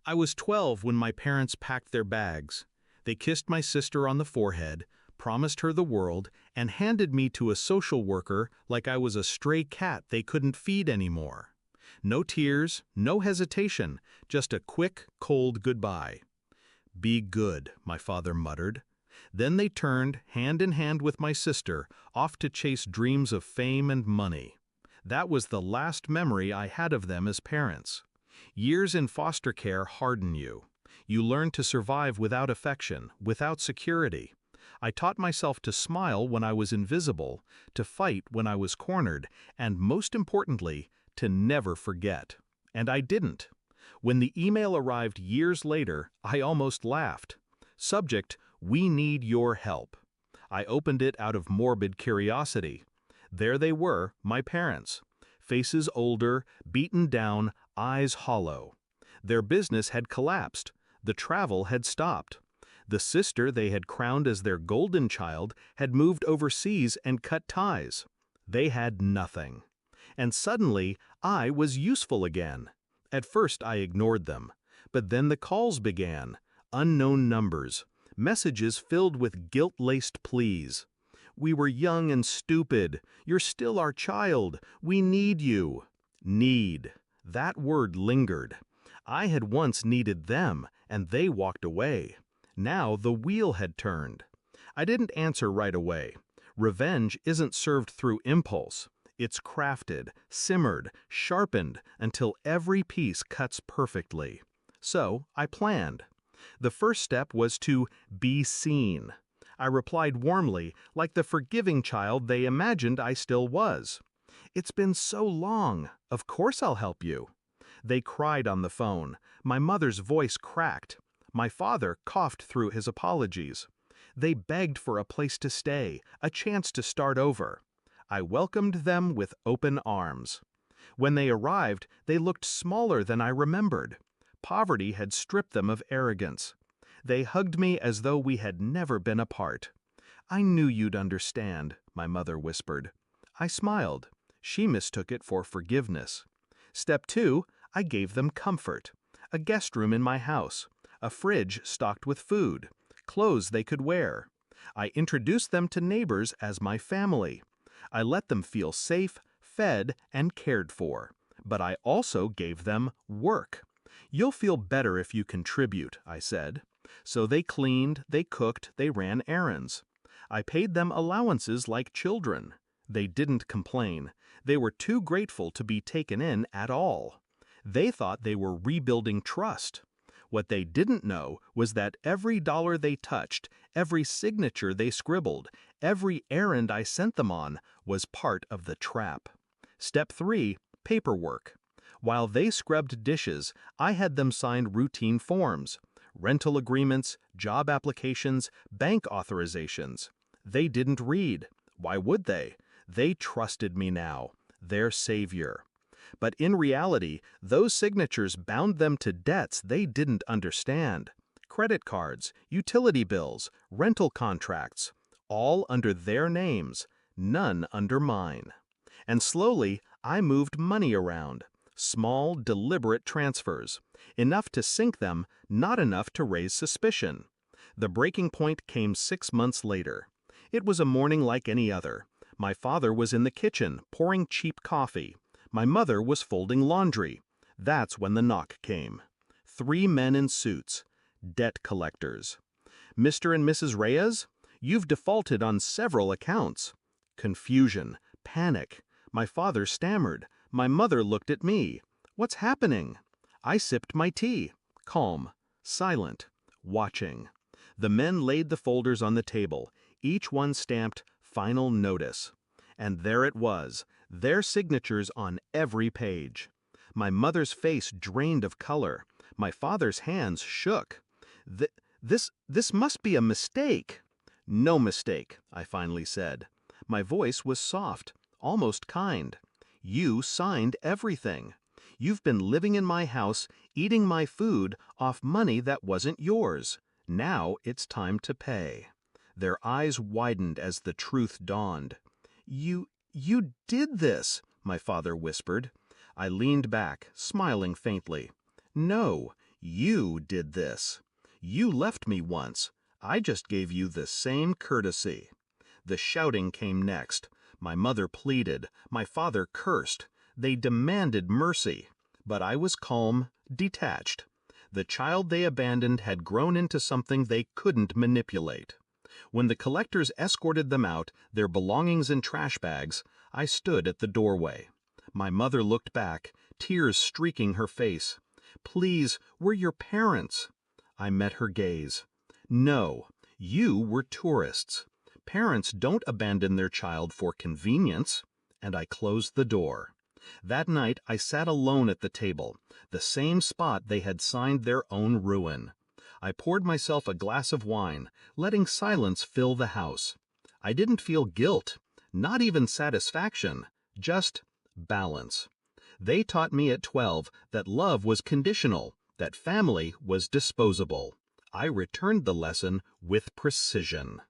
I was 12 when my parents packed their bags. They kissed my sister on the forehead, promised her the world, and handed me to a social worker like I was a stray cat they couldn't feed anymore. No tears, no hesitation, just a quick, cold goodbye. "Be good," my father muttered. Then they turned, hand in hand with my sister, off to chase dreams of fame and money. That was the last memory I had of them as parents. Years in foster care harden you. You learn to survive without affection, without security. I taught myself to smile when I was invisible, to fight when I was cornered, and most importantly, to never forget. And I didn't. When the email arrived years later, I almost laughed. Subject: "We need your help." I opened it out of morbid curiosity. There they were, my parents. Faces older, beaten down, eyes hollow. Their business had collapsed. The travel had stopped. The sister they had crowned as their golden child had moved overseas and cut ties. They had nothing. And suddenly, I was useful again. At first I ignored them. But then the calls began. Unknown numbers. Messages filled with guilt-laced pleas. "We were young and stupid. You're still our child. We need you." Need. That word lingered. I had once needed them, and they walked away. Now the wheel had turned. I didn't answer right away. Revenge isn't served through impulse. It's crafted, simmered, sharpened until every piece cuts perfectly. So I planned. The first step was to be seen. I replied warmly, like the forgiving child they imagined I still was. "It's been so long. Of course I'll help you." They cried on the phone. My mother's voice cracked. My father coughed through his apologies. They begged for a place to stay, a chance to start over. I welcomed them with open arms. When they arrived, they looked smaller than I remembered. Poverty had stripped them of arrogance. They hugged me as though we had never been apart. "I knew you'd understand," my mother whispered. I smiled. She mistook it for forgiveness. Step 2, I gave them comfort. A guest room in my house, a fridge stocked with food, clothes they could wear. I introduced them to neighbors as my family. I let them feel safe, fed, and cared for. But I also gave them work. "You'll feel better if you contribute," I said. So they cleaned, they cooked, they ran errands. I paid them allowances like children. They didn't complain. They were too grateful to be taken in at all. They thought they were rebuilding trust. What they didn't know was that every dollar they touched, every signature they scribbled, every errand I sent them on was part of the trap. Step 3, paperwork. While they scrubbed dishes, I had them sign routine forms. Rental agreements, job applications, bank authorizations. They didn't read. Why would they? They trusted me now, their savior. But in reality, those signatures bound them to debts they didn't understand. Credit cards, utility bills, rental contracts, all under their names, none under mine. And slowly, I moved money around. Small, deliberate transfers. Enough to sink them, not enough to raise suspicion. The breaking point came 6 months later. It was a morning like any other. My father was in the kitchen, pouring cheap coffee. My mother was folding laundry. That's when the knock came. 3 men in suits. Debt collectors. "Mr. and Mrs. Reyes? You've defaulted on several accounts." Confusion. Panic. My father stammered. My mother looked at me. "What's happening?" I sipped my tea. Calm. Silent. Watching. The men laid the folders on the table, each one stamped "Final Notice." And there it was, their signatures on every page. My mother's face drained of color. My father's hands shook. This must be a mistake." "No mistake," I finally said. My voice was soft, almost kind. "You signed everything. You've been living in my house, eating my food off money that wasn't yours. Now it's time to pay." Their eyes widened as the truth dawned. You did this," my father whispered. I leaned back, smiling faintly. "No, You did this. You left me once. I just gave you the same courtesy. The shouting came next. My mother pleaded. My father cursed. They demanded mercy. But I was calm, detached. The child they abandoned had grown into something they couldn't manipulate. When the collectors escorted them out, their belongings in trash bags, I stood at the doorway. My mother looked back, tears streaking her face. Please, we're your parents. I met her gaze. No, you were tourists. Parents don't abandon their child for convenience. And I closed the door. That night I sat alone at the table, the same spot they had signed their own ruin. I poured myself a glass of wine, letting silence fill the house. I didn't feel guilt, not even satisfaction, just balance. They taught me at 12 that love was conditional, that family was disposable. I returned the lesson with precision.